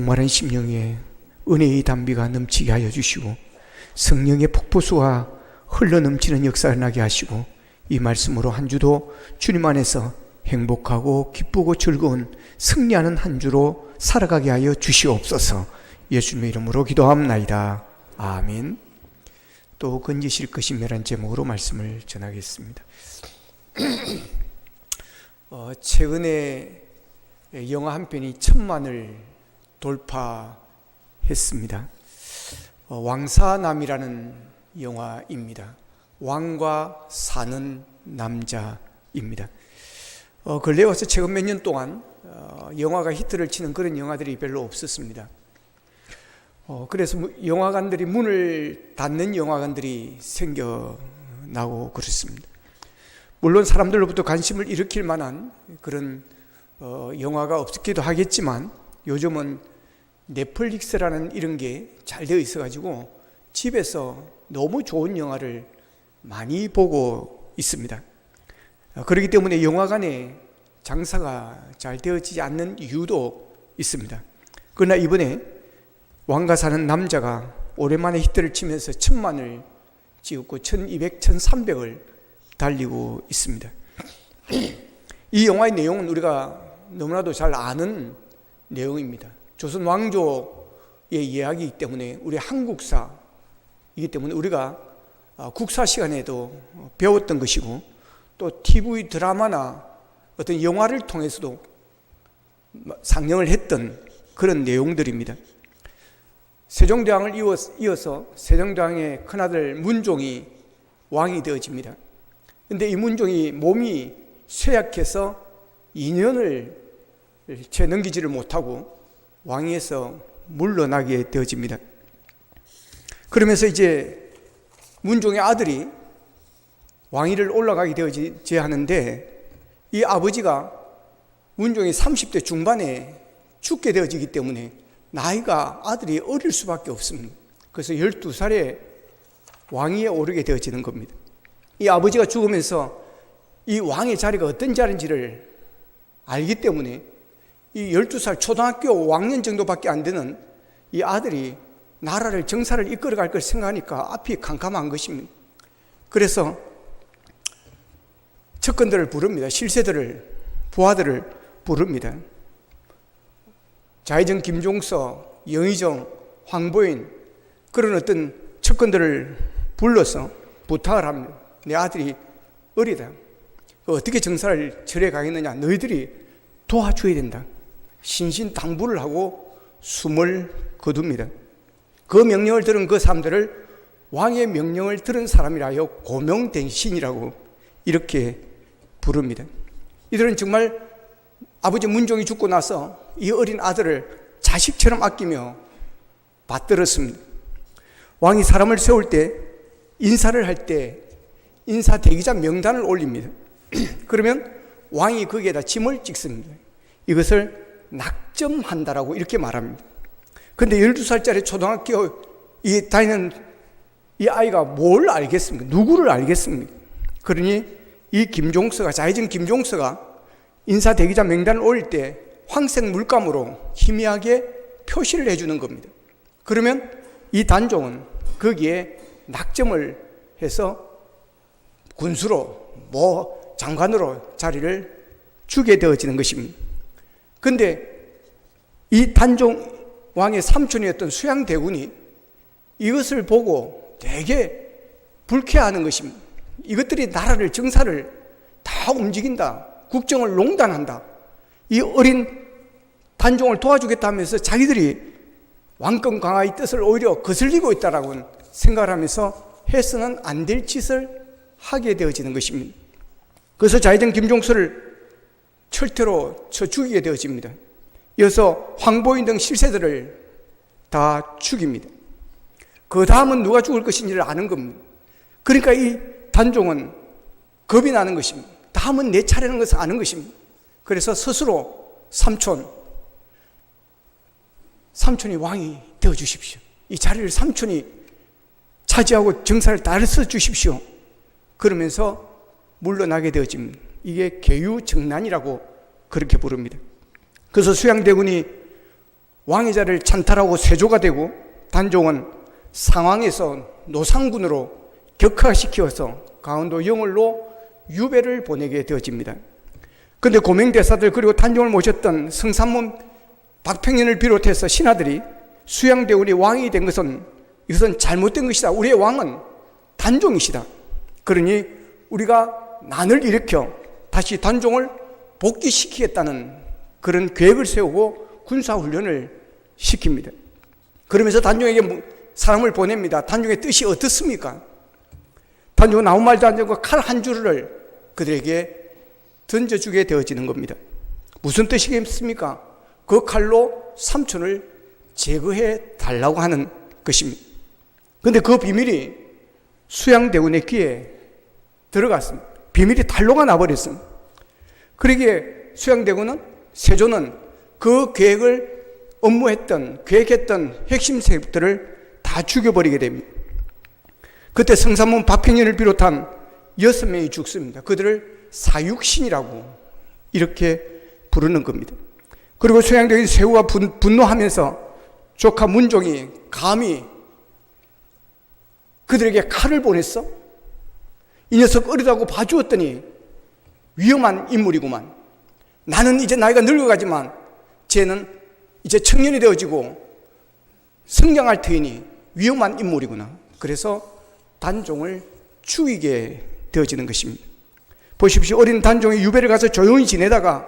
목마른 심령 위에 은혜의 담비가 넘치게 하여 주시고 성령의 폭포수가 흘러넘치는 역사가 나게 하시고 이 말씀으로 한 주도 주님 안에서 행복하고 기쁘고 즐거운 승리하는 한 주로 살아가게 하여 주시옵소서. 예수님의 이름으로 기도합나이다. 아멘. 또 건지실 것이며라는 제목으로 말씀을 전하겠습니다. 최근에 영화 한 편이 1000만을 돌파했습니다. 왕사남이라는 영화입니다. 왕과 사는 남자입니다. 근래 와서 최근 몇 년 동안 영화가 히트를 치는 그런 영화들이 별로 없었습니다. 그래서 영화관들이 문을 닫는 영화관들이 생겨나고 그렇습니다. 물론 사람들로부터 관심을 일으킬 만한 그런 영화가 없기도 하겠지만 요즘은 넷플릭스라는 이런 게 잘 되어 있어가지고 집에서 너무 좋은 영화를 많이 보고 있습니다. 그렇기 때문에 영화관에 장사가 잘 되어지지 않는 이유도 있습니다. 그러나 이번에 왕과 사는 남자가 오랜만에 히트를 치면서 1000만을 찍었고 1200, 1300을 달리고 있습니다. 이 영화의 내용은 우리가 너무나도 잘 아는 내용입니다. 조선 왕조의 이야기이기 때문에 우리 한국사이기 때문에 우리가 국사 시간에도 배웠던 것이고 또 TV 드라마나 어떤 영화를 통해서도 상영을 했던 그런 내용들입니다. 세종대왕을 이어서 세종대왕의 큰아들 문종이 왕이 되어집니다. 그런데 이 문종이 몸이 쇠약해서 2년을 채 넘기지를 못하고 왕위에서 물러나게 되어집니다. 그러면서 이제 문종의 아들이 왕위를 올라가게 되어져야 하는데 이 아버지가 문종이 30대 중반에 죽게 되어지기 때문에 나이가 아들이 어릴 수밖에 없습니다. 그래서 12살에 왕위에 오르게 되어지는 겁니다. 이 아버지가 죽으면서 이 왕의 자리가 어떤 자리인지를 알기 때문에 이 12살 초등학교 5학년 정도밖에 안 되는 이 아들이 나라를 정사를 이끌어갈 걸 생각하니까 앞이 캄캄한 것입니다. 그래서 척건들을 부릅니다. 실세들을, 부하들을 부릅니다. 자의정 김종서, 영의정, 황보인 그런 어떤 척건들을 불러서 부탁을 합니다. 내 아들이 어리다. 어떻게 정사를 절해 가겠느냐. 너희들이 도와줘야 된다. 신신당부를 하고 숨을 거둡니다. 그 명령을 들은 그 사람들을 왕의 명령을 들은 사람이라 하여 고명대신이라고 이렇게 부릅니다. 이들은 정말 아버지 문종이 죽고 나서 이 어린 아들을 자식처럼 아끼며 받들었습니다. 왕이 사람을 세울 때 인사를 할 때 인사 대기자 명단을 올립니다. 그러면 왕이 거기에다 짐을 찍습니다. 이것을 낙점한다라고 이렇게 말합니다. 그런데 12살짜리 초등학교 다니는 이 아이가 뭘 알겠습니까? 누구를 알겠습니까? 그러니 이 김종서가, 자의정 김종서가 인사 대기자 명단을 올릴 때 황색 물감으로 희미하게 표시를 해주는 겁니다. 그러면 이 단종은 거기에 낙점을 해서 군수로, 장관으로 자리를 주게 되어지는 것입니다. 그런데 이 단종 왕의 삼촌이었던 수양대군이 이것을 보고 되게 불쾌해하는 것입니다. 이것들이 나라를, 정사를 다 움직인다. 국정을 농단한다. 이 어린 단종을 도와주겠다 하면서 자기들이 왕권 강화의 뜻을 오히려 거슬리고 있다라고 생각을 하면서 해서는 안 될 짓을 하게 되어지는 것입니다. 그래서 자의정 김종서를 철퇴로 쳐 죽이게 되어집니다. 이어서 황보인 등 실세들을 다 죽입니다. 그 다음은 누가 죽을 것인지를 아는 겁니다. 그러니까 이 단종은 겁이 나는 것입니다. 다음은 내 차례라는 것을 아는 것입니다. 그래서 스스로 삼촌이 왕이 되어 주십시오. 이 자리를 삼촌이 차지하고 정사를 따라서 주십시오. 그러면서 물러나게 되어집니다. 이게 계유정난이라고 그렇게 부릅니다. 그래서 수양대군이 왕의 자를 찬탈하고 세조가 되고 단종은 상황에서 노상군으로 격화시키어서 강원도 영월로 유배를 보내게 되어집니다. 그런데 고명대사들 그리고 단종을 모셨던 성삼문 박평년을 비롯해서 신하들이 수양대군이 왕이 된 것은 이것은 잘못된 것이다. 우리의 왕은 단종이시다. 그러니 우리가 난을 일으켜 다시 단종을 복귀시키겠다는 그런 계획을 세우고 군사훈련을 시킵니다. 그러면서 단종에게 사람을 보냅니다. 단종의 뜻이 어떻습니까? 단종은 아무 말도 안 하고 칼 한 줄을 그들에게 던져주게 되어지는 겁니다. 무슨 뜻이겠습니까? 그 칼로 삼촌을 제거해 달라고 하는 것입니다. 그런데 그 비밀이 수양대군의 귀에 들어갔습니다. 비밀이 탄로가 나버렸습니다. 그러기에 수양대군은, 세조는 그 계획을 계획했던 핵심 세력들을 다 죽여버리게 됩니다. 그때 성삼문 박평년을 비롯한 6명이 죽습니다. 그들을 사육신이라고 이렇게 부르는 겁니다. 그리고 수양대군이 세우가 분노하면서 조카 문종이 감히 그들에게 칼을 보냈어? 이 녀석 어리다고 봐주었더니 위험한 인물이구만. 나는 이제 나이가 늙어가지만 쟤는 이제 청년이 되어지고 성장할 터이니 위험한 인물이구나. 그래서 단종을 죽이게 되어지는 것입니다. 보십시오. 어린 단종이 유배를 가서 조용히 지내다가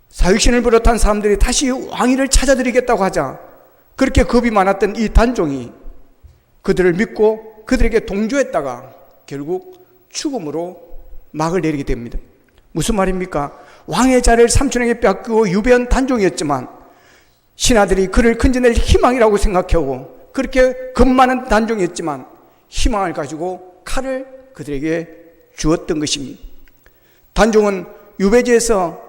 사육신을 비롯한 사람들이 다시 왕위를 찾아드리겠다고 하자 그렇게 겁이 많았던 이 단종이 그들을 믿고 그들에게 동조했다가 결국 죽음으로 막을 내리게 됩니다. 무슨 말입니까? 왕의 자리를 삼촌에게 뺏기고 유배한 단종이었지만 신하들이 그를 건져낼 희망이라고 생각하고 그렇게 겁 많은 단종이었지만 희망을 가지고 칼을 그들에게 주었던 것입니다. 단종은 유배지에서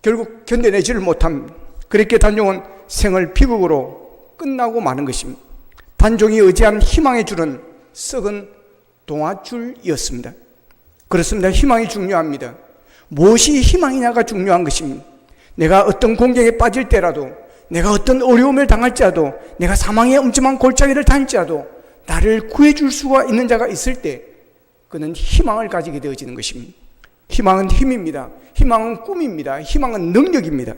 결국 견뎌내지를 못합니다. 그렇게 단종은 생을 비극으로 끝나고 마는 것입니다. 단종이 의지한 희망의 줄은 썩은 동아줄이었습니다. 그렇습니다. 희망이 중요합니다. 무엇이 희망이냐가 중요한 것입니다. 내가 어떤 공경에 빠질 때라도, 내가 어떤 어려움을 당할지라도, 내가 사망의 엄청난 골짜기를 다닐지라도 나를 구해줄 수가 있는 자가 있을 때 그는 희망을 가지게 되어지는 것입니다. 희망은 힘입니다. 희망은 꿈입니다. 희망은 능력입니다.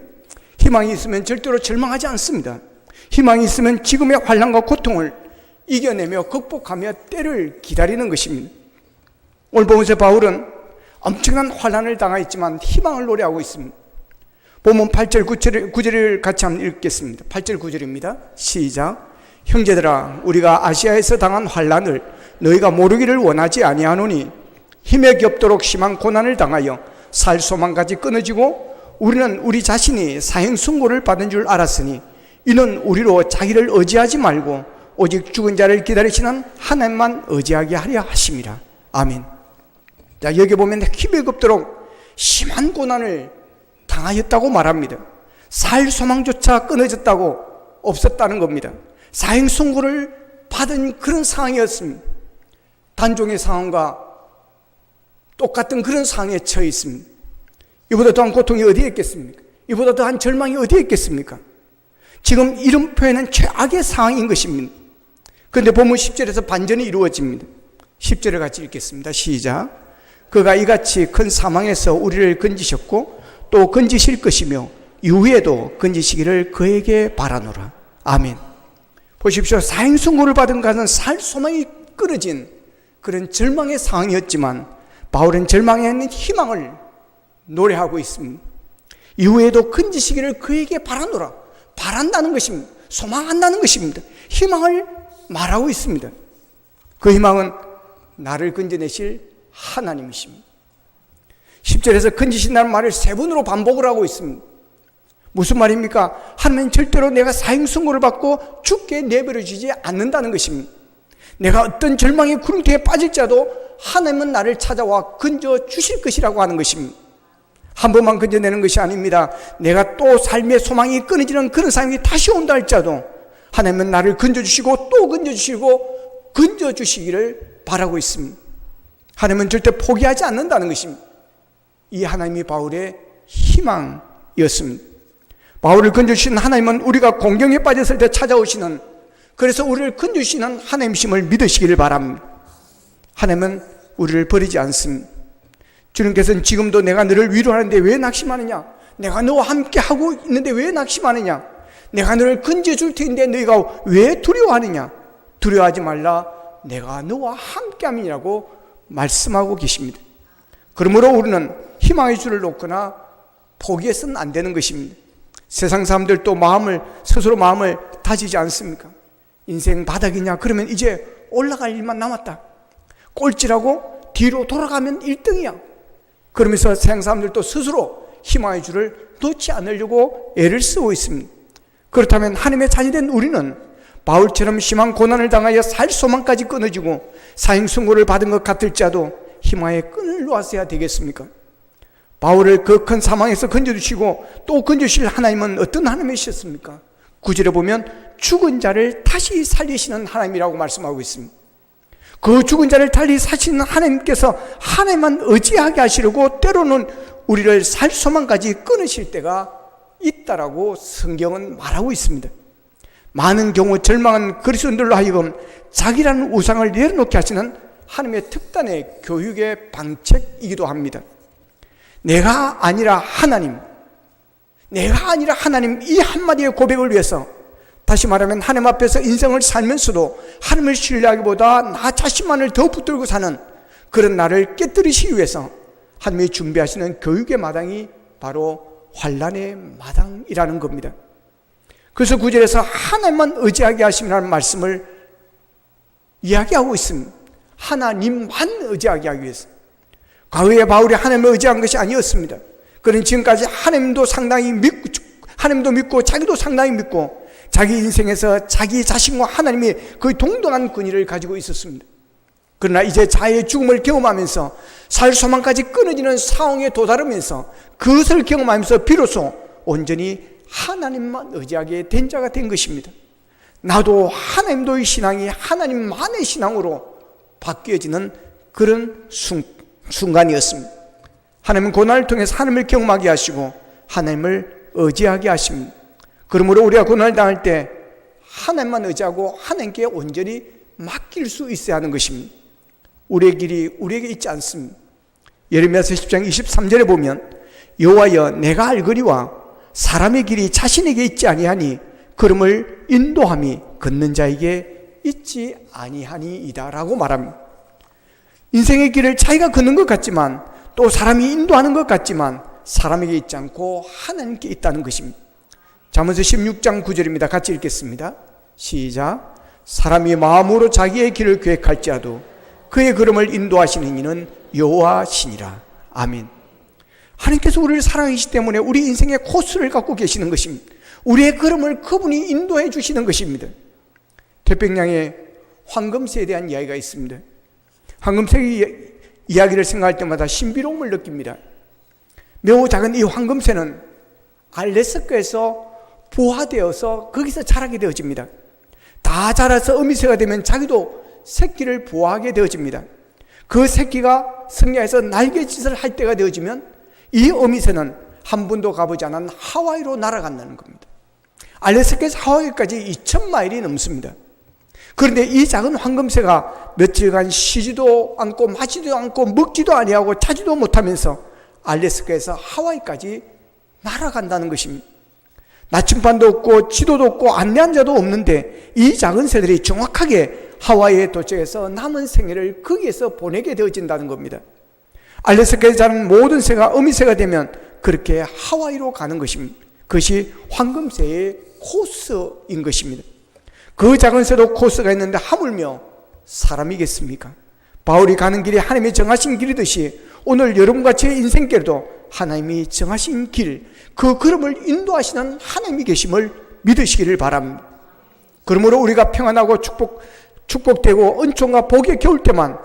희망이 있으면 절대로 절망하지 않습니다. 희망이 있으면 지금의 환난과 고통을 이겨내며 극복하며 때를 기다리는 것입니다. 오늘 보면서 바울은 엄청난 환난을 당하였지만 희망을 노래하고 있습니다. 본문 8절 9절을 같이 한번 읽겠습니다. 8절 9절입니다. 시작. 형제들아, 우리가 아시아에서 당한 환난을 너희가 모르기를 원하지 아니하노니 힘에 겹도록 심한 고난을 당하여 살 소망까지 끊어지고 우리는 우리 자신이 사형선고를 받은 줄 알았으니 이는 우리로 자기를 의지하지 말고 오직 죽은 자를 기다리시는 하나님만 의지하게 하려 하심이라. 아멘. 자, 여기 보면 힘에 겹도록 심한 고난을 당하였다고 말합니다. 살 소망조차 끊어졌다고 없었다는 겁니다. 사형선고를 받은 그런 상황이었습니다. 단종의 상황과 똑같은 그런 상황에 처해 있습니다. 이보다 더한 고통이 어디에 있겠습니까? 이보다 더한 절망이 어디에 있겠습니까? 지금 이런 표현은 최악의 상황인 것입니다. 그런데 본문 10절에서 반전이 이루어집니다. 10절을 같이 읽겠습니다. 시작. 그가 이같이 큰 사망에서 우리를 건지셨고 또 건지실 것이며 이후에도 건지시기를 그에게 바라노라. 아멘. 보십시오. 사형선고를 받은 것은 살 소망이 끊어진 그런 절망의 상황이었지만 바울은 절망에 있는 희망을 노래하고 있습니다. 이후에도 건지시기를 그에게 바라노라. 바란다는 것입니다. 소망한다는 것입니다. 희망을 말하고 있습니다. 그 희망은 나를 건져내실 하나님이십니다. 10절에서 건지신다는 말을 세 번으로 반복을 하고 있습니다. 무슨 말입니까? 하나님은 절대로 내가 사형선고를 받고 죽게 내버려 주지 않는다는 것입니다. 내가 어떤 절망의 구름대에 빠질지라도 하나님은 나를 찾아와 건져 주실 것이라고 하는 것입니다. 한 번만 건져내는 것이 아닙니다. 내가 또 삶의 소망이 끊어지는 그런 상황이 다시 온다 할지라도 하나님은 나를 건져주시고 또 건져주시고 건져주시기를 바라고 있습니다. 하나님은 절대 포기하지 않는다는 것입니다. 이 하나님이 바울의 희망이었습니다. 바울을 건져주신 하나님은 우리가 공경에 빠졌을 때 찾아오시는, 그래서 우리를 건져주시는 하나님이심을 믿으시기를 바랍니다. 하나님은 우리를 버리지 않습니다. 주님께서는 지금도 내가 너를 위로하는데 왜 낙심하느냐? 내가 너와 함께 하고 있는데 왜 낙심하느냐? 내가 너를 건져줄 텐데 너희가 왜 두려워하느냐? 두려워하지 말라, 내가 너와 함께함이라고 말씀하고 계십니다. 그러므로 우리는 희망의 줄을 놓거나 포기해서는 안 되는 것입니다. 세상 사람들도 스스로 마음을 다지지 않습니까? 인생 바닥이냐? 그러면 이제 올라갈 일만 남았다. 꼴찌라고 뒤로 돌아가면 1등이야. 그러면서 세상 사람들도 스스로 희망의 줄을 놓지 않으려고 애를 쓰고 있습니다. 그렇다면 하나님의 자녀된 우리는 바울처럼 심한 고난을 당하여 살 소망까지 끊어지고 사형선고를 받은 것 같을지라도 희망의 끈을 놓았어야 되겠습니까? 바울을 그 큰 사망에서 건져주시고 또 건져주실 하나님은 어떤 하나님이셨습니까? 9절에 보면 죽은 자를 다시 살리시는 하나님이라고 말씀하고 있습니다. 그 죽은 자를 다시 사시는 하나님께서 하나님만 의지하게 하시려고 때로는 우리를 살 소망까지 끊으실 때가 있다라고 성경은 말하고 있습니다. 많은 경우 절망한 그리스도인들로 하여금 자기라는 우상을 내려놓게 하시는 하나님의 특단의 교육의 방책이기도 합니다. 내가 아니라 하나님 이 한마디의 고백을 위해서, 다시 말하면 하나님 앞에서 인생을 살면서도 하나님을 신뢰하기보다 나 자신만을 더 붙들고 사는 그런 나를 깨뜨리시기 위해서 하나님이 준비하시는 교육의 마당이 바로 환난의 마당이라는 겁니다. 그래서 9절에서 하나님만 의지하게 하시라는 말씀을 이야기하고 있습니다. 하나님만 의지하게 하기 위해서. 과거에 바울이 하나님을 의지한 것이 아니었습니다. 그는 지금까지 하나님도 믿고 자기도 상당히 믿고 자기 인생에서 자기 자신과 하나님이 거의 동등한 권위를 가지고 있었습니다. 그러나 이제 자의 죽음을 경험하면서 살 소망까지 끊어지는 상황에 도달하면서 그것을 경험하면서 비로소 온전히 하나님만 의지하게 된 자가 된 것입니다. 나도 하나님도의 신앙이 하나님만의 신앙으로 바뀌어지는 그런 순간이었습니다. 하나님은 고난을 통해서 하나님을 경험하게 하시고 하나님을 의지하게 하십니다. 그러므로 우리가 고난을 당할 때 하나님만 의지하고 하나님께 온전히 맡길 수 있어야 하는 것입니다. 우리의 길이 우리에게 있지 않습니다. 예레미야서 10장 23절에 보면 여호와여 내가 알거니와 사람의 길이 자신에게 있지 아니하니 걸음을 인도함이 걷는 자에게 있지 아니하니이다 라고 말합니다. 인생의 길을 자기가 걷는 것 같지만 또 사람이 인도하는 것 같지만 사람에게 있지 않고 하나님께 있다는 것입니다. 잠언서 16장 9절입니다. 같이 읽겠습니다. 시작. 사람이 마음으로 자기의 길을 계획할지라도 그의 걸음을 인도하시는 이는 여호와시니라. 아멘. 하나님께서 우리를 사랑하시기 때문에 우리 인생의 코스를 갖고 계시는 것입니다. 우리의 걸음을 그분이 인도해 주시는 것입니다. 태평양에 황금새에 대한 이야기가 있습니다. 황금새의 이야기를 생각할 때마다 신비로움을 느낍니다. 매우 작은 이 황금새는 알래스카에서 부화되어서 거기서 자라게 되어집니다. 다 자라서 어미새가 되면 자기도 새끼를 부화하게 되어집니다. 그 새끼가 성장해서 날개짓을 할 때가 되어지면 이 어미새는 한 번도 가보지 않은 하와이로 날아간다는 겁니다. 알래스카에서 하와이까지 2000마일이 넘습니다. 그런데 이 작은 황금새가 며칠간 쉬지도 않고 마시지도 않고 먹지도 아니하고 자지도 못하면서 알래스카에서 하와이까지 날아간다는 것입니다. 나침반도 없고 지도도 없고 안내한 자도 없는데 이 작은 새들이 정확하게 하와이에 도착해서 남은 생애를 거기에서 보내게 되어진다는 겁니다. 알래스카에 자라는 모든 새가 어미새가 되면 그렇게 하와이로 가는 것입니다. 그것이 황금새의 코스인 것입니다. 그 작은 새도 코스가 있는데 하물며 사람이겠습니까? 바울이 가는 길이 하나님이 정하신 길이듯이 오늘 여러분과 제 인생길도 하나님이 정하신 길, 그 걸음을 인도하시는 하나님이 계심을 믿으시기를 바랍니다. 그러므로 우리가 평안하고 축복되고 은총과 복에 겨울 때만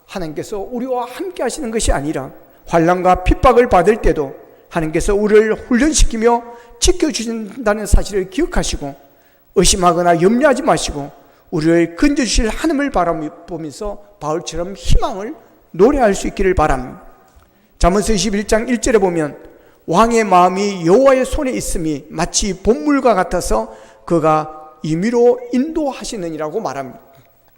하나님께서 우리와 함께 하시는 것이 아니라 환난과 핍박을 받을 때도 하나님께서 우리를 훈련시키며 지켜주신다는 사실을 기억하시고 의심하거나 염려하지 마시고 우리를 건져주실 하나님을 바라보면서 바울처럼 희망을 노래할 수 있기를 바랍니다. 잠언서 21장 1절에 보면 왕의 마음이 여호와의 손에 있음이 마치 본물과 같아서 그가 임의로 인도하시느니라고 말합니다.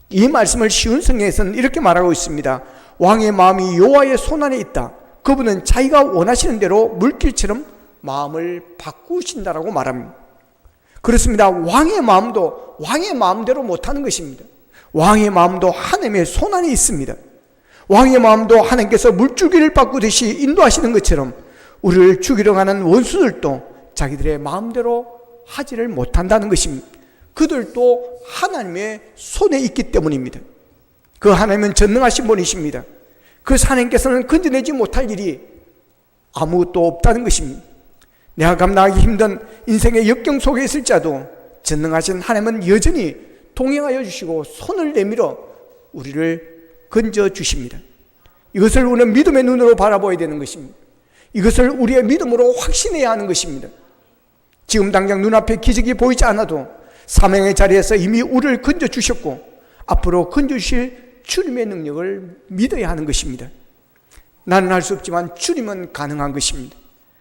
이 말씀을 쉬운 성경에서는 이렇게 말하고 있습니다. 왕의 마음이 여호와의 손 안에 있다. 그분은 자기가 원하시는 대로 물길처럼 마음을 바꾸신다라고 말합니다. 그렇습니다. 왕의 마음도 왕의 마음대로 못하는 것입니다. 왕의 마음도 하나님의 손 안에 있습니다. 왕의 마음도 하나님께서 물줄기를 바꾸듯이 인도하시는 것처럼 우리를 죽이려 하는 원수들도 자기들의 마음대로 하지를 못한다는 것입니다. 그들도 하나님의 손에 있기 때문입니다. 그 하나님은 전능하신 분이십니다. 그 하나님께서는 건져내지 못할 일이 아무것도 없다는 것입니다. 내가 감당하기 힘든 인생의 역경 속에 있을지라도 전능하신 하나님은 여전히 동행하여 주시고 손을 내밀어 우리를 건져 주십니다. 이것을 우리는 믿음의 눈으로 바라봐야 되는 것입니다. 이것을 우리의 믿음으로 확신해야 하는 것입니다. 지금 당장 눈앞에 기적이 보이지 않아도 사명의 자리에서 이미 우리를 건져 주셨고 앞으로 건져 주실 주님의 능력을 믿어야 하는 것입니다. 나는 할 수 없지만 주님은 가능한 것입니다.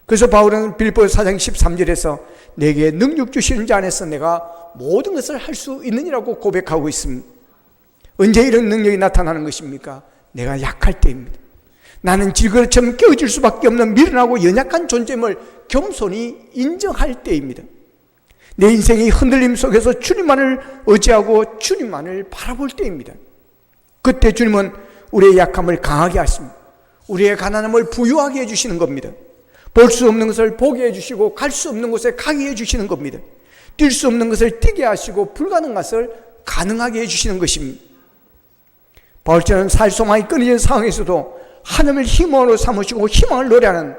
그래서 바울은 빌립보서 4장 13절에서 내게 능력 주시는 자 안에서 내가 모든 것을 할 수 있느니라고 고백하고 있습니다. 언제 이런 능력이 나타나는 것입니까? 내가 약할 때입니다. 나는 질그릇처럼 깨어질 수밖에 없는 미련하고 연약한 존재임을 겸손히 인정할 때입니다. 내 인생의 흔들림 속에서 주님만을 의지하고 주님만을 바라볼 때입니다. 그때 주님은 우리의 약함을 강하게 하십니다. 우리의 가난함을 부유하게 해주시는 겁니다. 볼 수 없는 것을 보게 해주시고 갈 수 없는 곳에 가게 해주시는 겁니다. 뛸 수 없는 것을 뛰게 하시고 불가능한 것을 가능하게 해주시는 것입니다. 바울처럼 살소망이 끊어진 상황에서도 하나님을 힘으로 삼으시고 희망을 노래하는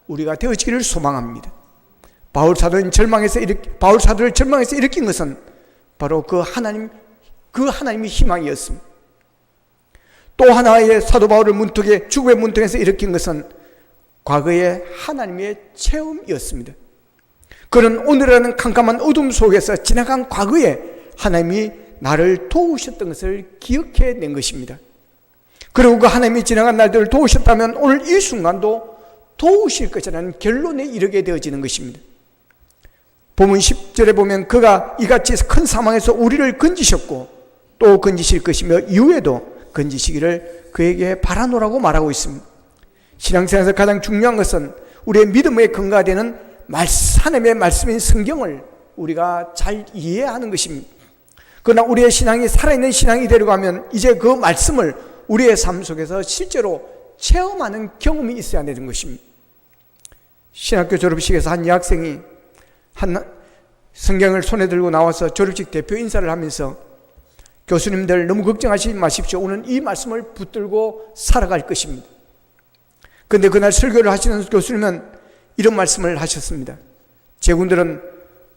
우리가 되어지기를 소망합니다. 바울 사도를 절망해서 일으킨 것은 바로 그 하나님이 희망이었습니다. 또 하나의 사도 바울을 죽음의 문턱에서 일으킨 것은 과거의 하나님의 체험이었습니다. 그는 오늘이라는 캄캄한 어둠 속에서 지나간 과거에 하나님이 나를 도우셨던 것을 기억해낸 것입니다. 그리고 그 하나님이 지나간 날들을 도우셨다면 오늘 이 순간도 도우실 것이라는 결론에 이르게 되어지는 것입니다. 본문 10절에 보면 그가 이같이 큰 사망에서 우리를 건지셨고 또 건지실 것이며 이후에도 건지시기를 그에게 바라노라고 말하고 있습니다. 신앙생활에서 가장 중요한 것은 우리의 믿음의 근거가 되는 하나님의 말씀인 성경을 우리가 잘 이해하는 것입니다. 그러나 우리의 신앙이 살아있는 신앙이 되려고 하면 이제 그 말씀을 우리의 삶 속에서 실제로 체험하는 경험이 있어야 되는 것입니다. 신학교 졸업식에서 한 여학생이 성경을 손에 들고 나와서 졸업식 대표 인사를 하면서 교수님들 너무 걱정하지 마십시오. 오늘 이 말씀을 붙들고 살아갈 것입니다. 그런데 그날 설교를 하시는 교수님은 이런 말씀을 하셨습니다. 제군들은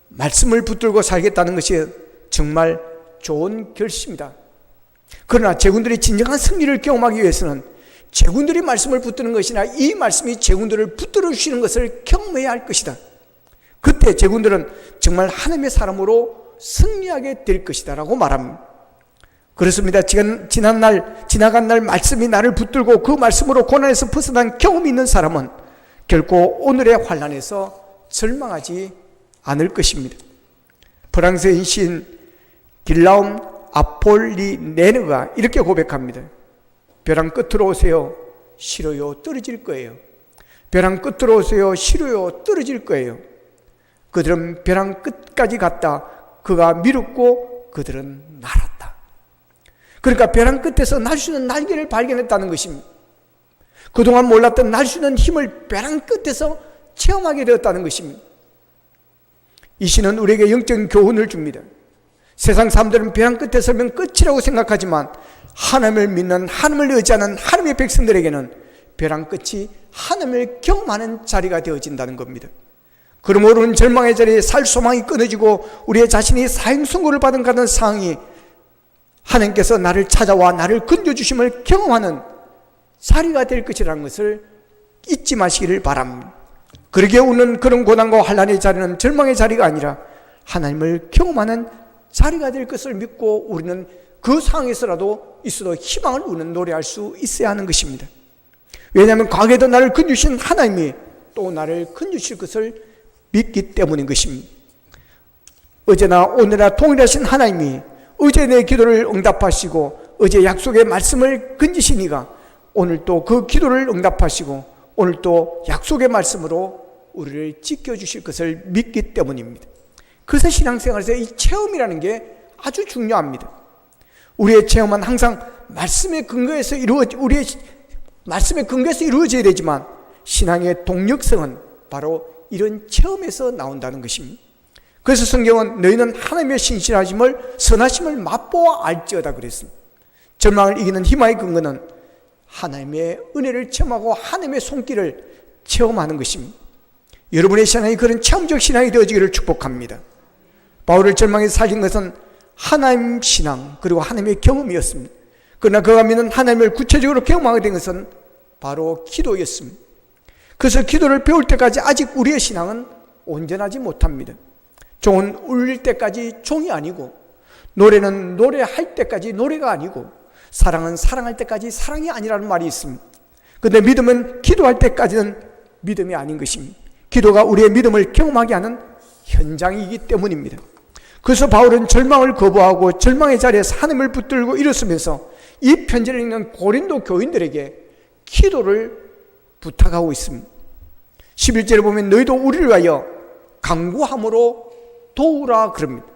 말씀을 붙들고 살겠다는 것이 정말 좋은 결심이다. 그러나 제군들이 진정한 승리를 경험하기 위해서는 제군들이 말씀을 붙드는 것이나 이 말씀이 제군들을 붙들어 주시는 것을 경험해야 할 것이다. 그때 제군들은 정말 하나님의 사람으로 승리하게 될 것이다 라고 말합니다. 그렇습니다. 지나간 날 말씀이 나를 붙들고 그 말씀으로 고난에서 벗어난 경험이 있는 사람은 결코 오늘의 환난에서 절망하지 않을 것입니다. 프랑스의 시인 길라움 아폴리네르가 이렇게 고백합니다. 벼랑 끝으로 오세요. 싫어요. 떨어질 거예요. 벼랑 끝으로 오세요. 싫어요. 떨어질 거예요. 그들은 벼랑 끝까지 갔다. 그가 미뤘고 그들은 날았다. 그러니까 벼랑 끝에서 날 수 있는 날개를 발견했다는 것입니다. 그동안 몰랐던 날 수 있는 힘을 벼랑 끝에서 체험하게 되었다는 것입니다. 이 시는 우리에게 영적인 교훈을 줍니다. 세상 사람들은 벼랑 끝에 서면 끝이라고 생각하지만 하나님을 믿는, 하나님을 의지하는 하나님의 백성들에게는 벼랑 끝이 하나님을 경험하는 자리가 되어진다는 겁니다. 그러므로 우리는 절망의 자리에 살 소망이 끊어지고 우리의 자신이 사형선고를 받은 같은 상황이 하나님께서 나를 찾아와 나를 건져주심을 경험하는 자리가 될 것이라는 것을 잊지 마시기를 바랍니다. 그러기에 우리는 그런 고난과 환난의 자리는 절망의 자리가 아니라 하나님을 경험하는 자리가 될 것을 믿고 우리는 그 상황에서라도 있어도 희망을 우리는 노래할 수 있어야 하는 것입니다. 왜냐하면 과거에도 나를 건져주신 하나님이 또 나를 건지실 것을 믿기 때문인 것입니다. 어제나 오늘나 동일하신 하나님이 어제 내 기도를 응답하시고 어제 약속의 말씀을 건지시니가 오늘 또 그 기도를 응답하시고 오늘 또 약속의 말씀으로 우리를 지켜주실 것을 믿기 때문입니다. 그래서 신앙생활에서 이 체험이라는 게 아주 중요합니다. 우리의 체험은 항상 말씀의 근거에서 이루어져야 되지만 신앙의 동력성은 바로 이런 체험에서 나온다는 것입니다. 그래서 성경은 너희는 하나님의 신실하심을 선하심을 맛보아 알지어다 그랬습니다. 절망을 이기는 희망의 근거는 하나님의 은혜를 체험하고 하나님의 손길을 체험하는 것입니다. 여러분의 신앙이 그런 체험적 신앙이 되어지기를 축복합니다. 바울을 절망에서 살린 것은 하나님 신앙 그리고 하나님의 경험이었습니다. 그러나 그가 믿는 하나님을 구체적으로 경험하게 된 것은 바로 기도였습니다. 그래서 기도를 배울 때까지 아직 우리의 신앙은 온전하지 못합니다. 종은 울릴 때까지 종이 아니고 노래는 노래할 때까지 노래가 아니고 사랑은 사랑할 때까지 사랑이 아니라는 말이 있습니다. 그런데 믿음은 기도할 때까지는 믿음이 아닌 것입니다. 기도가 우리의 믿음을 경험하게 하는 현장이기 때문입니다. 그래서 바울은 절망을 거부하고 절망의 자리에서 하나님을 붙들고 일어서면서 이 편지를 읽는 고린도 교인들에게 기도를 부탁하고 있습니다. 11절에 보면 너희도 우리를 위하여 간구함으로 도우라 그럽니다.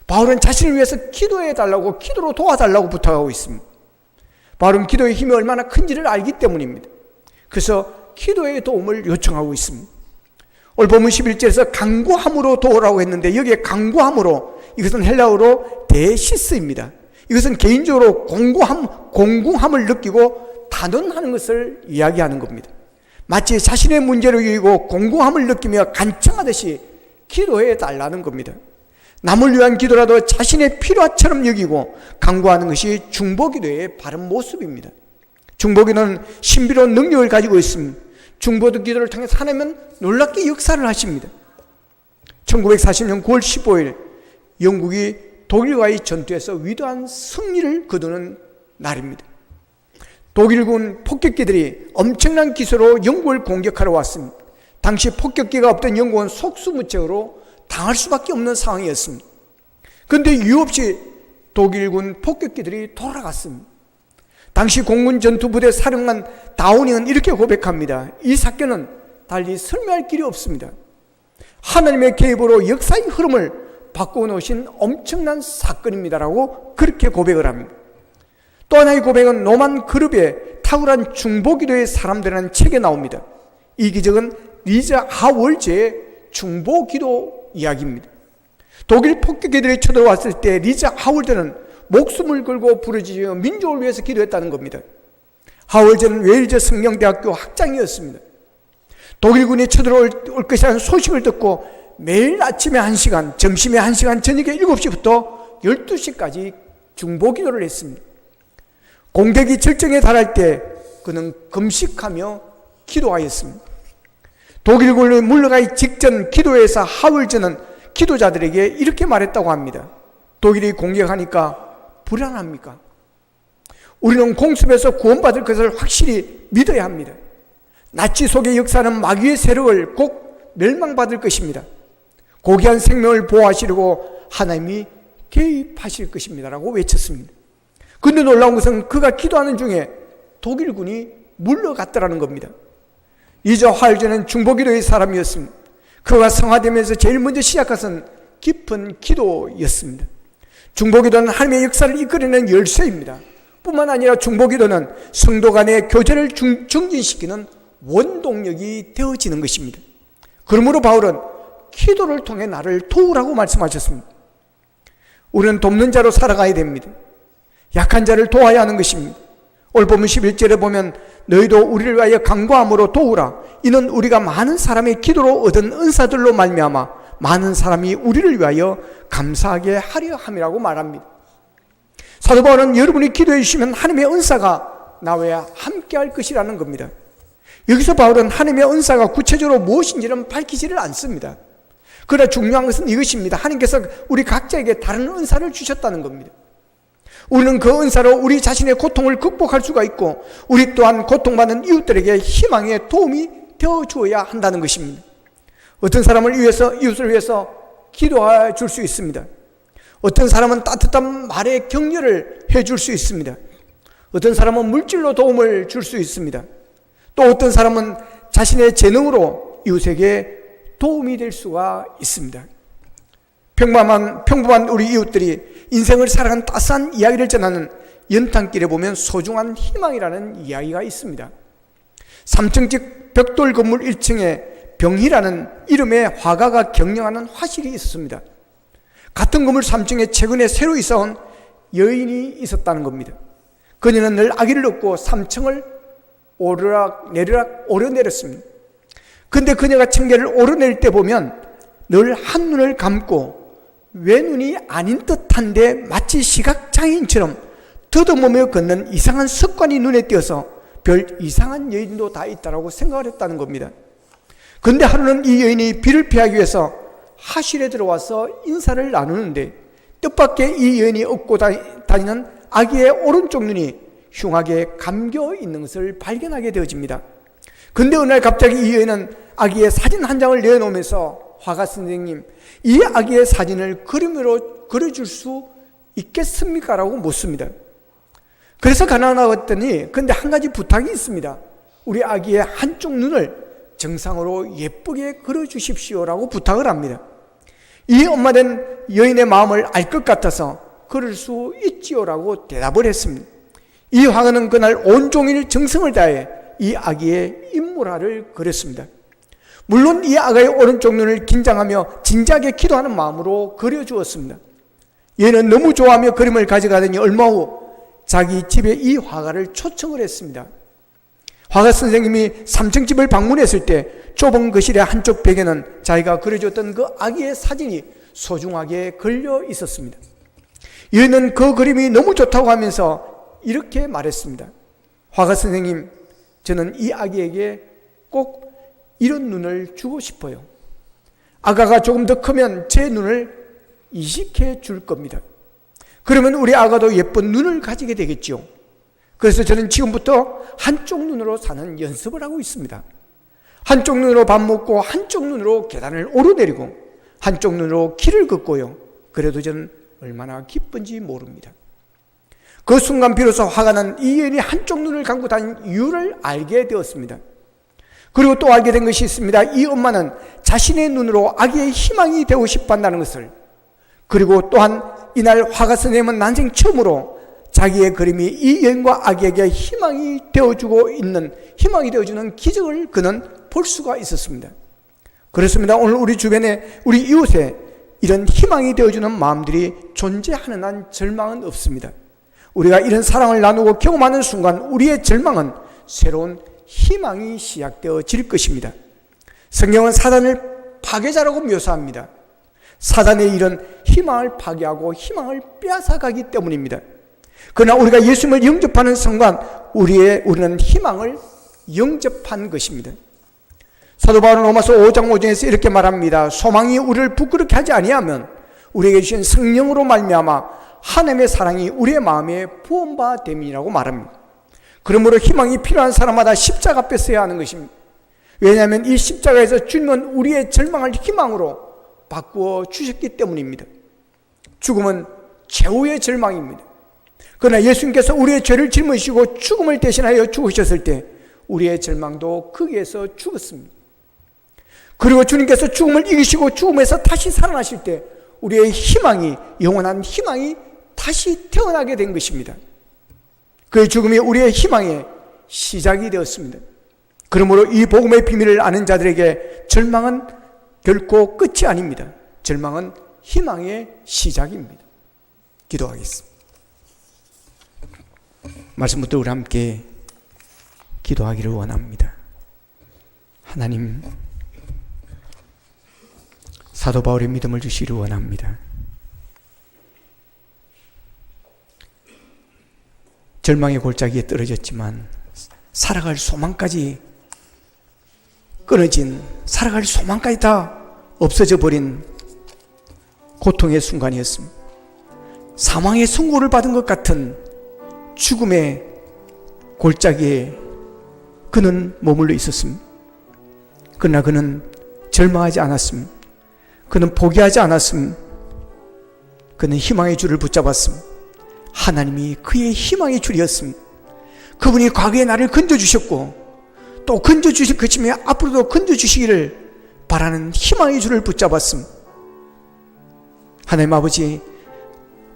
바울은 자신을 위해서 기도해 달라고 기도로 도와달라고 부탁하고 있습니다. 바울은 기도의 힘이 얼마나 큰지를 알기 때문입니다. 그래서 기도의 도움을 요청하고 있습니다. 오늘 본문 11절에서 간구함으로 도우라고 했는데 여기에 간구함으로 이것은 헬라어로 데시스입니다. 이것은 개인적으로 공공함을 느끼고 단언하는 것을 이야기하는 겁니다. 마치 자신의 문제를 여기고 공공함을 느끼며 간청하듯이 기도해 달라는 겁니다. 남을 위한 기도라도 자신의 필요처럼 여기고 간구하는 것이 중보기도의 바른 모습입니다. 중보기도는 신비로운 능력을 가지고 있습니다. 중보도 기도를 통해서 하나님은 놀랍게 역사를 하십니다. 1940년 9월 15일 영국이 독일과의 전투에서 위대한 승리를 거두는 날입니다. 독일군 폭격기들이 엄청난 기세로 영국을 공격하러 왔습니다. 당시 폭격기가 없던 영국은 속수무책으로 당할 수밖에 없는 상황이었습니다. 그런데 이유 없이 독일군 폭격기들이 돌아갔습니다. 당시 공군 전투부대 사령관 다우닝은 이렇게 고백합니다. 이 사건은 달리 설명할 길이 없습니다. 하나님의 개입으로 역사의 흐름을 바꿔놓으신 엄청난 사건입니다라고 그렇게 고백을 합니다. 또 하나의 고백은 노만 그룹의 탁월한 중보기도의 사람들이라는 책에 나옵니다. 이 기적은 리즈 하월제의 중보기도 이야기입니다. 독일 폭격기들이 쳐들어왔을 때 리즈 하월제는 목숨을 걸고 부르짖어 민족을 위해서 기도했다는 겁니다. 하월제는 웨일즈 성경대학교 학장이었습니다. 독일군이 쳐들어올 것이라는 소식을 듣고 매일 아침에 1시간, 점심에 1시간, 저녁에 7시부터 12시까지 중보기도를 했습니다. 공격이 절정에 달할 때 그는 금식하며 기도하였습니다. 독일군이 물러가기 직전 기도회에서 하월제는 기도자들에게 이렇게 말했다고 합니다. 독일이 공격하니까 불안합니까? 우리는 공습에서 구원받을 것을 확실히 믿어야 합니다. 나치 속의 역사는 마귀의 세력을 꼭 멸망받을 것입니다. 고귀한 생명을 보호하시려고 하나님이 개입하실 것입니다 라고 외쳤습니다. 그런데 놀라운 것은 그가 기도하는 중에 독일군이 물러갔더라는 겁니다. 리즈 하월제는 중보기도의 사람이었습니다. 그가 성화되면서 제일 먼저 시작한 것은 깊은 기도였습니다. 중보기도는 하나님의 역사를 이끌어내는 열쇠입니다. 뿐만 아니라 중보기도는 성도 간의 교제를 증진시키는 원동력이 되어지는 것입니다. 그러므로 바울은 기도를 통해 나를 도우라고 말씀하셨습니다. 우리는 돕는 자로 살아가야 됩니다. 약한 자를 도와야 하는 것입니다. 오늘 본문 11절에 보면 너희도 우리를 위하여 간구함으로 도우라. 이는 우리가 많은 사람의 기도로 얻은 은사들로 말미암아 많은 사람이 우리를 위하여 감사하게 하려 함이라고 말합니다. 사도 바울은 여러분이 기도해 주시면 하나님의 은사가 나와 함께 할 것이라는 겁니다. 여기서 바울은 하나님의 은사가 구체적으로 무엇인지는 밝히지를 않습니다. 그러나 중요한 것은 이것입니다. 하나님께서 우리 각자에게 다른 은사를 주셨다는 겁니다. 우리는 그 은사로 우리 자신의 고통을 극복할 수가 있고 우리 또한 고통받는 이웃들에게 희망의 도움이 되어 주어야 한다는 것입니다. 어떤 사람을 위해서, 이웃을 위해서 기도해 줄 수 있습니다. 어떤 사람은 따뜻한 말의 격려를 해줄 수 있습니다. 어떤 사람은 물질로 도움을 줄 수 있습니다. 또 어떤 사람은 자신의 재능으로 이웃에게 도움이 될 수가 있습니다. 평범한 우리 이웃들이 인생을 살아가는 따스한 이야기를 전하는 연탄길에 보면 소중한 희망이라는 이야기가 있습니다. 3층집 벽돌 건물 1층에 병희라는 이름의 화가가 경영하는 화실이 있었습니다. 같은 건물 3층에 최근에 새로 이사온 여인이 있었다는 겁니다. 그녀는 늘 아기를 얻고 3층을 오르락내리락 오르내렸습니다. 근데 그녀가 층계를 오르내릴 때 보면 늘 한눈을 감고 외눈이 아닌 듯한데 마치 시각장애인처럼 더듬으며 걷는 이상한 습관이 눈에 띄어서 별 이상한 여인도 다 있다고 생각을 했다는 겁니다. 근데 하루는 이 여인이 비를 피하기 위해서 하실에 들어와서 인사를 나누는데 뜻밖의 이 여인이 업고 다니는 아기의 오른쪽 눈이 흉하게 감겨 있는 것을 발견하게 되어집니다. 근데 어느 날 갑자기 이 여인은 아기의 사진 한 장을 내놓으면서 화가 선생님, 이 아기의 사진을 그림으로 그려줄 수 있겠습니까? 라고 묻습니다. 그래서 가난하더니 근데 한 가지 부탁이 있습니다. 우리 아기의 한쪽 눈을 정상으로 예쁘게 그려주십시오라고 부탁을 합니다. 이 엄마는 여인의 마음을 알 것 같아서 그럴 수 있지요라고 대답을 했습니다. 이 화가는 그날 온종일 정성을 다해 이 아기의 인물화를 그렸습니다. 물론 이 아가의 오른쪽 눈을 긴장하며 진지하게 기도하는 마음으로 그려주었습니다. 얘는 너무 좋아하며 그림을 가져가더니 얼마 후 자기 집에 이 화가를 초청을 했습니다. 화가 선생님이 3층 집을 방문했을 때 좁은 거실의 한쪽 벽에는 자기가 그려줬던 그 아기의 사진이 소중하게 걸려 있었습니다. 얘는 그 그림이 너무 좋다고 하면서 이렇게 말했습니다. 화가 선생님, 저는 이 아기에게 꼭 이런 눈을 주고 싶어요. 아가가 조금 더 크면 제 눈을 이식해 줄 겁니다. 그러면 우리 아가도 예쁜 눈을 가지게 되겠죠. 그래서 저는 지금부터 한쪽 눈으로 사는 연습을 하고 있습니다. 한쪽 눈으로 밥 먹고 한쪽 눈으로 계단을 오르내리고 한쪽 눈으로 길을 걷고요. 그래도 저는 얼마나 기쁜지 모릅니다. 그 순간 비로소 화가 난 이 여인이 한쪽 눈을 감고 다닌 이유를 알게 되었습니다. 그리고 또 알게 된 것이 있습니다. 이 엄마는 자신의 눈으로 아기의 희망이 되고 싶어 한다는 것을, 그리고 또한 이날 화가 선생님은 난생 처음으로 자기의 그림이 이 여인과 아기에게 희망이 되어주는 기적을 그는 볼 수가 있었습니다. 그렇습니다. 오늘 우리 주변에 우리 이웃에 이런 희망이 되어주는 마음들이 존재하는 한 절망은 없습니다. 우리가 이런 사랑을 나누고 경험하는 순간 우리의 절망은 새로운 희망이 시작되어질 것입니다. 성경은 사단을 파괴자라고 묘사합니다. 사단의 일은 희망을 파괴하고 희망을 빼앗아가기 때문입니다. 그러나 우리가 예수님을 영접하는 순간 우리는 희망을 영접한 것입니다. 사도 바울은 로마서 5장 5절에서 이렇게 말합니다. 소망이 우리를 부끄럽게 하지 아니하면 우리에게 주신 성령으로 말미암아 하나님의 사랑이 우리의 마음에 부음바 됨이라고 말합니다. 그러므로 희망이 필요한 사람마다 십자가 앞에 서야 하는 것입니다. 왜냐하면 이 십자가에서 주님은 우리의 절망을 희망으로 바꾸어 주셨기 때문입니다. 죽음은 최후의 절망입니다. 그러나 예수님께서 우리의 죄를 짊어지시고 죽음을 대신하여 죽으셨을 때 우리의 절망도 거기에서 죽었습니다. 그리고 주님께서 죽음을 이기시고 죽음에서 다시 살아나실 때 우리의 희망이, 영원한 희망이 다시 태어나게 된 것입니다. 그의 죽음이 우리의 희망의 시작이 되었습니다. 그러므로 이 복음의 비밀을 아는 자들에게 절망은 결코 끝이 아닙니다. 절망은 희망의 시작입니다. 기도하겠습니다. 말씀부터 우리 함께 기도하기를 원합니다. 하나님, 사도 바울의 믿음을 주시기를 원합니다. 절망의 골짜기에 떨어졌지만 살아갈 소망까지 끊어진, 살아갈 소망까지 다 없어져 버린 고통의 순간이었습니다. 사망의 선고를 받은 것 같은 죽음의 골짜기에 그는 머물러 있었습니다. 그러나 그는 절망하지 않았음. 그는 포기하지 않았음. 그는 희망의 줄을 붙잡았음. 하나님이 그의 희망의 줄이었음. 그분이 과거에 나를 건져주셨고 또 건져주신 그침에 앞으로도 건져주시기를 바라는 희망의 줄을 붙잡았음. 하나님 아버지,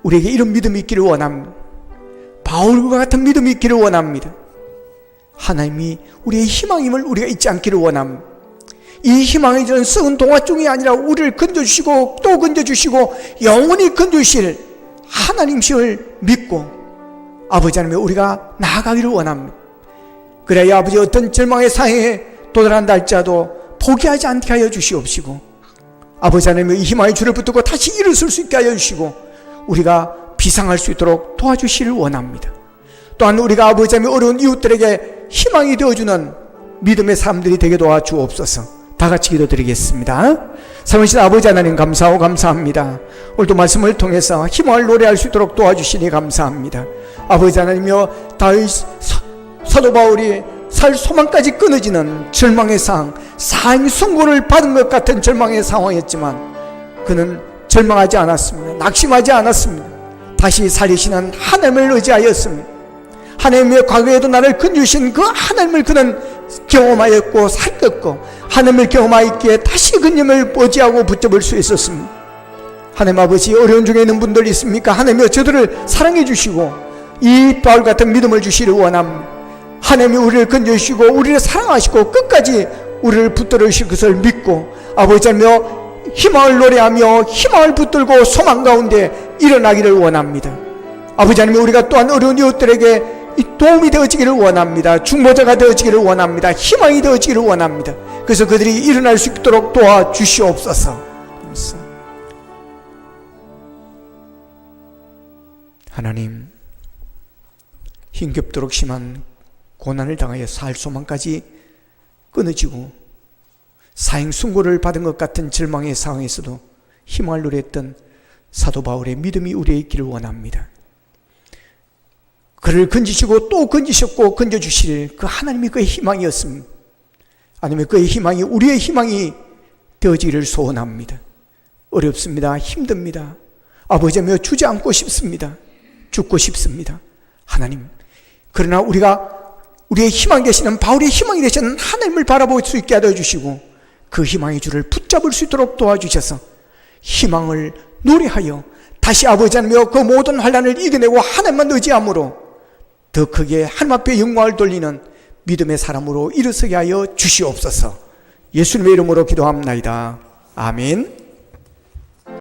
우리에게 이런 믿음이 있기를 원합니다. 바울과 같은 믿음이 있기를 원합니다. 하나님이 우리의 희망임을 우리가 잊지 않기를 원합니다. 이 희망의 줄은 썩은 동화종이 아니라 우리를 건져주시고 또 건져주시고 영원히 건져주실 하나님이심을 믿고 아버지 하나님 우리가 나아가기를 원합니다. 그래야 아버지 어떤 절망의 상황에 도달한다 할지라도 포기하지 않게 하여 주시옵시고 아버지 하나님 이 희망의 줄을 붙들고 다시 일어설 수 있게 하여 주시고 우리가 비상할 수 있도록 도와주시기를 원합니다. 또한 우리가 아버지 하나님 어려운 이웃들에게 희망이 되어주는 믿음의 사람들이 되게 도와주옵소서. 다 같이 기도드리겠습니다. 사랑하신 아버지 하나님 감사하고 감사합니다. 오늘도 말씀을 통해서 희망을 노래할 수 있도록 도와주시니 감사합니다. 아버지 하나님이여 다윗 사도 바울이 살 소망까지 끊어지는 절망의 상황, 사형 선고를 받은 것 같은 절망의 상황이었지만 그는 절망하지 않았습니다. 낙심하지 않았습니다. 다시 살리시는 하나님을 의지하였습니다. 하나님의 과거에도 나를 건져주신 그 하나님을 그는 경험하였고 살폈고 하나님을 경험하였기에 다시 그님을 의지하고 붙잡을 수 있었습니다. 하나님 아버지 어려운 중에 있는 분들 있습니까? 하나님이여 저들을 사랑해 주시고 이 바울 같은 믿음을 주시기를 원합니다. 하나님이 우리를 건져주시고 우리를 사랑하시고 끝까지 우리를 붙들어 주실 것을 믿고 아버지 하나님이여 희망을 노래하며 희망을 붙들고 소망 가운데 일어나기를 원합니다. 아버지 하나님 우리가 또한 어려운 이웃들에게 도움이 되어지기를 원합니다. 중보자가 되어지기를 원합니다. 희망이 되어지기를 원합니다. 그래서 그들이 일어날 수 있도록 도와주시옵소서. 하나님 힘겹도록 심한 고난을 당하여 살 소망까지 끊어지고 사형 선고를 받은 것 같은 절망의 상황에서도 희망을 누렸던 사도 바울의 믿음이 우리에 있기를 원합니다. 그를 건지시고 또 건지셨고 건져주실 그 하나님이 그의 희망이었습니다. 아니면 그의 희망이 우리의 희망이 되어지기를 소원합니다. 어렵습니다. 힘듭니다. 아버지며 주지 않고 싶습니다. 죽고 싶습니다. 하나님 그러나 우리가 우리의 희망 되시는 바울의 희망이 되시는 하나님을 바라볼 수 있게 하여 주시고 그 희망의 줄을 붙잡을 수 있도록 도와주셔서 희망을 노래하여 다시 아버지 하나님여 그 모든 환난을 이겨내고 하나님만 의지함으로 더 크게 하나님 앞에 영광을 돌리는 믿음의 사람으로 일어서게 하여 주시옵소서. 예수님의 이름으로 기도합나이다. 아멘.